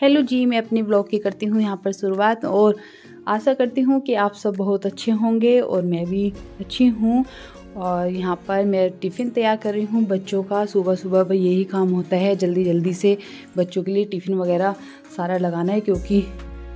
Hello जी, मैं अपनी blog की करती हूँ यहाँ पर शुरुआत और आशा करती हूँ कि आप सब बहुत अच्छे होंगे और मैं भी अच्छी हूँ। और यहाँ पर मैं टिफ़िन तैयार कर रही हूँ बच्चों का। सुबह सुबह यही काम होता है, जल्दी जल्दी से बच्चों के लिए टिफ़िन वगैरह सारा लगाना है, क्योंकि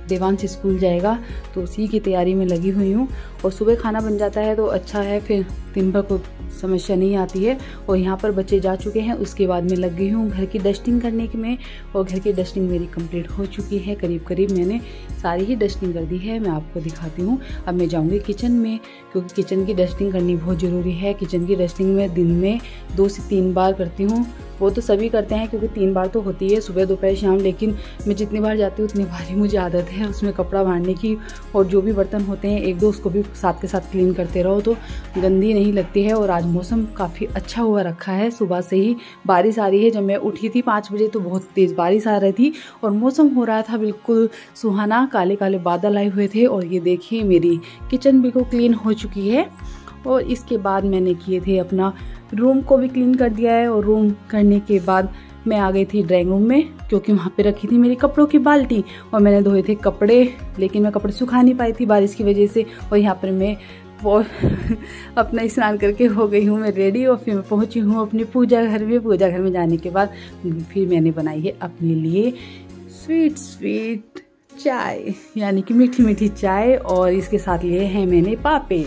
देवांश स्कूल जाएगा तो उसी की तैयारी में लगी हुई हूँ। और सुबह खाना बन जाता है तो अच्छा है, फिर दिन भर को समस्या नहीं आती है। और यहाँ पर बच्चे जा चुके हैं, उसके बाद मैं लग गई हूँ घर की डस्टिंग करने में। और घर की डस्टिंग मेरी कंप्लीट हो चुकी है, करीब करीब मैंने सारी ही डस्टिंग कर दी है। मैं आपको दिखाती हूँ। अब मैं जाऊँगी किचन में, क्योंकि किचन की डस्टिंग करनी बहुत ज़रूरी है। किचन की डस्टिंग मैं दिन में 2 से 3 बार करती हूँ। वो तो सभी करते हैं, क्योंकि 3 बार तो होती है, सुबह दोपहर शाम। लेकिन मैं जितनी बार जाती हूँ उतनी बार ही मुझे आदत है उसमें कपड़ा बांधने की। और जो भी बर्तन होते हैं एक दो उसको भी साथ के साथ क्लीन करते रहो तो गंदी नहीं लगती है। और आज मौसम काफ़ी अच्छा हुआ रखा है, सुबह से ही बारिश आ रही है। जब मैं उठी थी 5 बजे तो बहुत तेज़ बारिश आ रही थी और मौसम हो रहा था बिल्कुल सुहाना, काले काले बादल आए हुए थे। और ये देखिए मेरी किचन बिल्कुल क्लीन हो चुकी है। और इसके बाद मैंने किए थे अपना रूम को भी क्लीन कर दिया है। और रूम करने के बाद मैं आ गई थी ड्राइंग रूम में, क्योंकि वहाँ पे रखी थी मेरी कपड़ों की बाल्टी और मैंने धोए थे कपड़े, लेकिन मैं कपड़े सुखा नहीं पाई थी बारिश की वजह से। और यहाँ पर मैं वो अपना स्नान करके हो गई हूँ मैं रेडी। और फिर मैं पहुँची हूँ अपनी पूजा घर में। पूजा घर में जाने के बाद फिर मैंने बनाई है अपने लिए स्वीट चाय, यानी कि मीठी मीठी चाय। और इसके साथ लिए हैं मैंने पापे।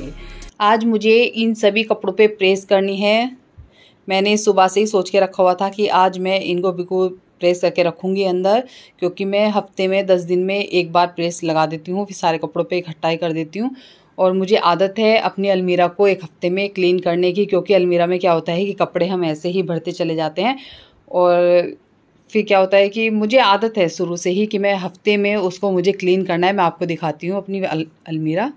आज मुझे इन सभी कपड़ों पे प्रेस करनी है। मैंने सुबह से ही सोच के रखा हुआ था कि आज मैं इनको बिल्कुल प्रेस करके रखूँगी अंदर, क्योंकि मैं हफ्ते में 10 दिन में एक बार प्रेस लगा देती हूँ, फिर सारे कपड़ों पे इकट्ठा ही कर देती हूँ। और मुझे आदत है अपनी अलमीरा को एक हफ्ते में क्लीन करने की, क्योंकि अलमीरा में क्या होता है कि कपड़े हम ऐसे ही भरते चले जाते हैं। और फिर क्या होता है कि मुझे आदत है शुरू से ही कि मैं हफ्ते में उसको मुझे क्लीन करना है। मैं आपको दिखाती हूँ अपनी अलमीरा।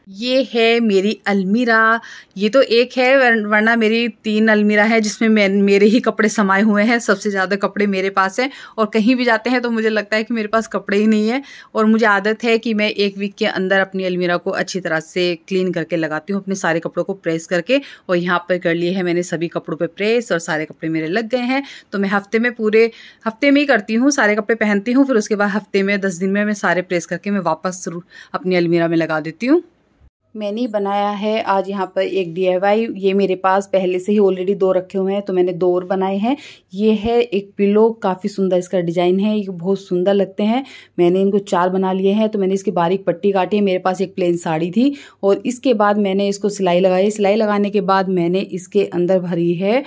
ये है मेरी अलमीरा। ये तो एक है, वरना मेरी 3 अलमीरा है जिसमें मेरे ही कपड़े समाये हुए हैं। सबसे ज़्यादा कपड़े मेरे पास हैं और कहीं भी जाते हैं तो मुझे लगता है कि मेरे पास कपड़े ही नहीं है। और मुझे आदत है कि मैं 1 वीक के अंदर अपनी अलमीरा को अच्छी तरह से क्लीन करके लगाती हूँ, अपने सारे कपड़ों को प्रेस करके। और यहाँ पर कर लिए है मैंने सभी कपड़ों पर प्रेस और सारे कपड़े मेरे लग गए हैं। तो मैं पूरे हफ्ते में ही करती हूँ, सारे कपड़े पहनती हूँ, फिर उसके बाद हफ्ते में 10 दिन में मैं सारे प्रेस करके मैं वापस अपनी अलमीरा में लगा देती हूँ। मैंने बनाया है आज यहाँ पर एक DIY। ये मेरे पास पहले से ही ऑलरेडी 2 रखे हुए हैं, तो मैंने 2 और बनाए हैं। ये है एक पिलो, काफ़ी सुंदर इसका डिज़ाइन है, ये बहुत सुंदर लगते हैं। मैंने इनको 4 बना लिए हैं। तो मैंने इसकी बारीक पट्टी काटी है। मेरे पास एक प्लेन साड़ी थी और इसके बाद मैंने इसको सिलाई लगाई। सिलाई लगाने के बाद मैंने इसके अंदर भरी है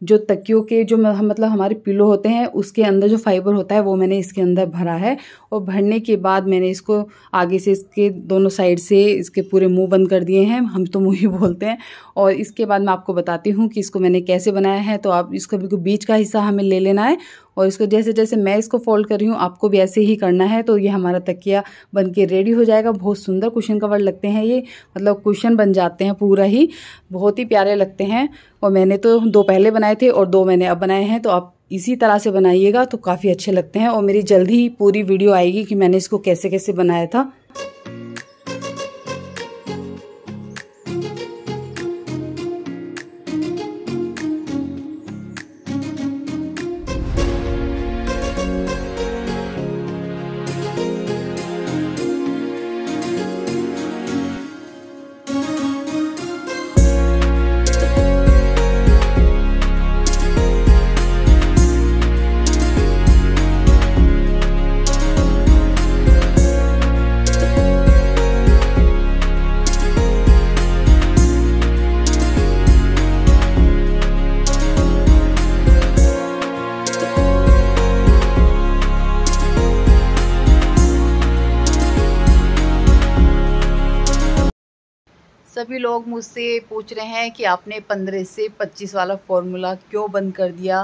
जो तकियों के जो मतलब हमारे पिलो होते हैं उसके अंदर जो फाइबर होता है वो मैंने इसके अंदर भरा है। और भरने के बाद मैंने इसको आगे से इसके दोनों साइड से इसके पूरे मुंह बंद कर दिए हैं, हम तो मुंह ही बोलते हैं। और इसके बाद मैं आपको बताती हूँ कि इसको मैंने कैसे बनाया है। तो आप इसको बिल्कुल बीच का हिस्सा हमें ले लेना है और इसको जैसे जैसे मैं इसको फोल्ड कर रही हूँ आपको भी ऐसे ही करना है। तो ये हमारा तकिया बन के रेडी हो जाएगा। बहुत सुंदर कुशन कवर लगते हैं ये, मतलब कुशन बन जाते हैं पूरा ही, बहुत ही प्यारे लगते हैं। और मैंने तो 2 पहले बनाए थे और 2 मैंने अब बनाए हैं। तो आप इसी तरह से बनाइएगा तो काफ़ी अच्छे लगते हैं। और मेरी जल्दी ही पूरी वीडियो आएगी कि मैंने इसको कैसे कैसे बनाया था। सभी लोग मुझसे पूछ रहे हैं कि आपने 15 से 25 वाला फॉर्मूला क्यों बंद कर दिया।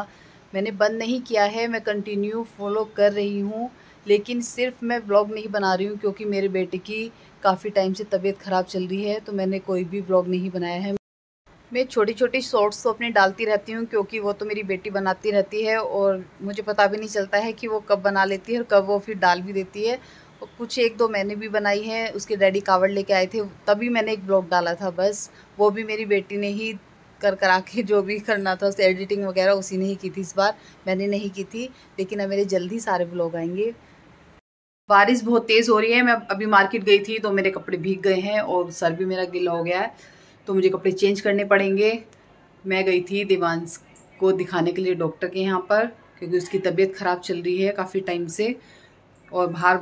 मैंने बंद नहीं किया है, मैं कंटिन्यू फॉलो कर रही हूँ। लेकिन सिर्फ मैं व्लॉग नहीं बना रही हूँ, क्योंकि मेरे बेटे की काफ़ी टाइम से तबीयत ख़राब चल रही है, तो मैंने कोई भी व्लॉग नहीं बनाया है। मैं छोटी छोटी शॉर्ट्स तो अपने डालती रहती हूँ, क्योंकि वो तो मेरी बेटी बनाती रहती है और मुझे पता भी नहीं चलता है कि वो कब बना लेती है और कब वो फिर डाल भी देती है। और कुछ 1-2 मैंने भी बनाई है, उसके डैडी कावड़ लेके आए थे तभी मैंने एक ब्लॉग डाला था बस। वो भी मेरी बेटी ने ही करा के जो भी करना था, उससे एडिटिंग वगैरह उसी ने ही की थी। इस बार मैंने नहीं की थी, लेकिन अब मेरे जल्दी सारे ब्लॉग आएंगे। बारिश बहुत तेज़ हो रही है। मैं अभी मार्केट गई थी तो मेरे कपड़े भीग गए हैं और सर भी मेरा गीला हो गया है, तो मुझे कपड़े चेंज करने पड़ेंगे। मैं गई थी देवांश को दिखाने के लिए डॉक्टर के यहाँ पर, क्योंकि उसकी तबीयत ख़राब चल रही है काफ़ी टाइम से और बाहर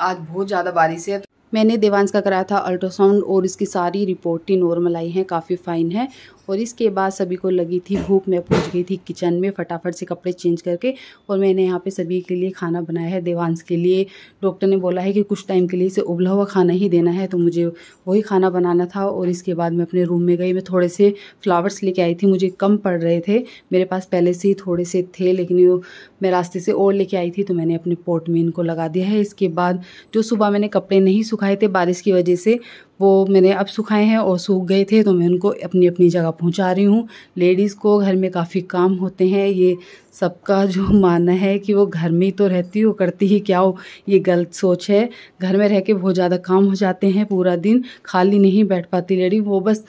आज बहुत ज़्यादा बारिश है। मैंने देवांश का कराया था अल्ट्रासाउंड और इसकी सारी रिपोर्ट ही नॉर्मल आई हैं, काफ़ी फ़ाइन है। और इसके बाद सभी को लगी थी भूख। मैं पहुंच गई थी किचन में फटाफट से कपड़े चेंज करके, और मैंने यहाँ पे सभी के लिए खाना बनाया है। देवांश के लिए डॉक्टर ने बोला है कि कुछ टाइम के लिए इसे उबला हुआ खाना ही देना है, तो मुझे वही खाना बनाना था। और इसके बाद मैं अपने रूम में गई। मैं थोड़े से फ्लावर्स लेके आई थी, मुझे कम पड़ रहे थे, मेरे पास पहले से ही थोड़े से थे, लेकिन वो मैं रास्ते से और लेके आई थी तो मैंने अपने पॉट में इनको लगा दिया है। इसके बाद जो सुबह मैंने कपड़े नहीं सुखाए थे बारिश की वजह से, वो मैंने अब सुखाए हैं और सूख गए थे, तो मैं उनको अपनी अपनी जगह पहुंचा रही हूँ। लेडीज़ को घर में काफ़ी काम होते हैं, ये सबका जो मानना है कि वो घर में ही तो रहती हो, करती ही क्या हो, ये गलत सोच है। घर में रह के बहुत ज़्यादा काम हो जाते हैं, पूरा दिन खाली नहीं बैठ पाती लेडी, वो बस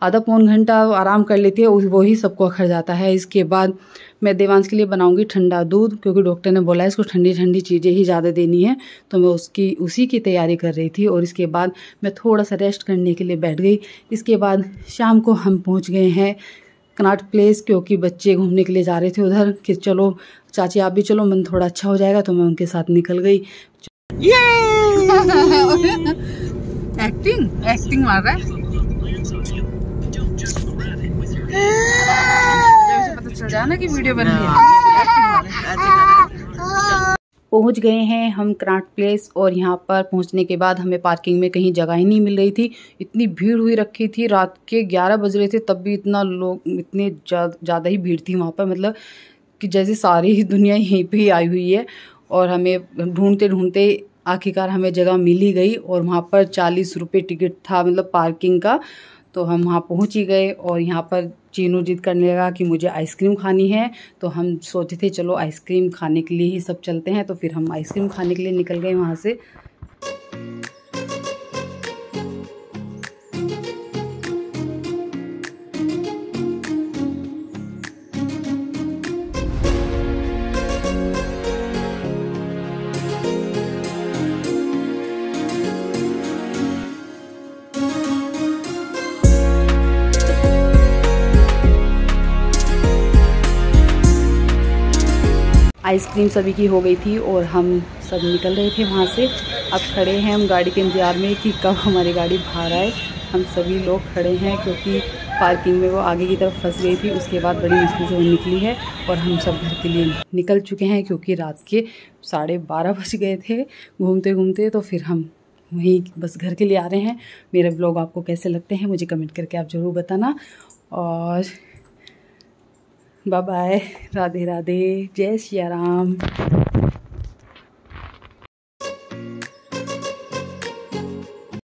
आधा पौन घंटा आराम कर लेती है, वही सबको अखर जाता है। इसके बाद मैं देवांश के लिए बनाऊंगी ठंडा दूध, क्योंकि डॉक्टर ने बोला है इसको ठंडी ठंडी चीज़ें ही ज़्यादा देनी है, तो मैं उसी की तैयारी कर रही थी। और इसके बाद मैं थोड़ा सा रेस्ट करने के लिए बैठ गई। इसके बाद शाम को हम पहुंच गए हैं कनॉट प्लेस, क्योंकि बच्चे घूमने के लिए जा रहे थे उधर, कि चलो चाची आप भी चलो, मन थोड़ा अच्छा हो जाएगा, तो मैं उनके साथ निकल गई। एक्टिंग मार रहा है, पता चल जाए ना कि वीडियो बन रही है। पहुंच गए हैं हम कनॉट प्लेस, और यहाँ पर पहुंचने के बाद हमें पार्किंग में कहीं जगह ही नहीं मिल रही थी। इतनी भीड़ हुई रखी थी, रात के 11 बज रहे थे तब भी इतने ज़्यादा ही भीड़ थी वहाँ पर, मतलब कि जैसे सारी ही दुनिया यहीं पे ही आई हुई है। और हमें ढूंढते ढूंढते आखिरकार हमें जगह मिल ही गई, और वहाँ पर 40 रुपये टिकट था, मतलब पार्किंग का। तो हम वहाँ पहुँच ही गए, और यहाँ पर चीनू जिद करने लगा कि मुझे आइसक्रीम खानी है, तो हम सोचे थे चलो आइसक्रीम खाने के लिए ही सब चलते हैं, तो फिर हम आइसक्रीम खाने के लिए निकल गए वहाँ से। आइसक्रीम सभी की हो गई थी और हम सब निकल रहे थे वहाँ से। अब खड़े हैं हम गाड़ी के इंतजार में कि कब हमारी गाड़ी बाहर आए। हम सभी लोग खड़े हैं क्योंकि पार्किंग में वो आगे की तरफ फंस गई थी, उसके बाद बड़ी मुश्किल से वो निकली है। और हम सब घर के लिए निकल चुके हैं क्योंकि रात के 12:30 बज गए थे घूमते घूमते। तो फिर हम वहीं बस घर के लिए आ रहे हैं। मेरे ब्लॉग आपको कैसे लगते हैं मुझे कमेंट करके आप ज़रूर बताना। और बाय बाय, राधे राधे, जय सिया राम।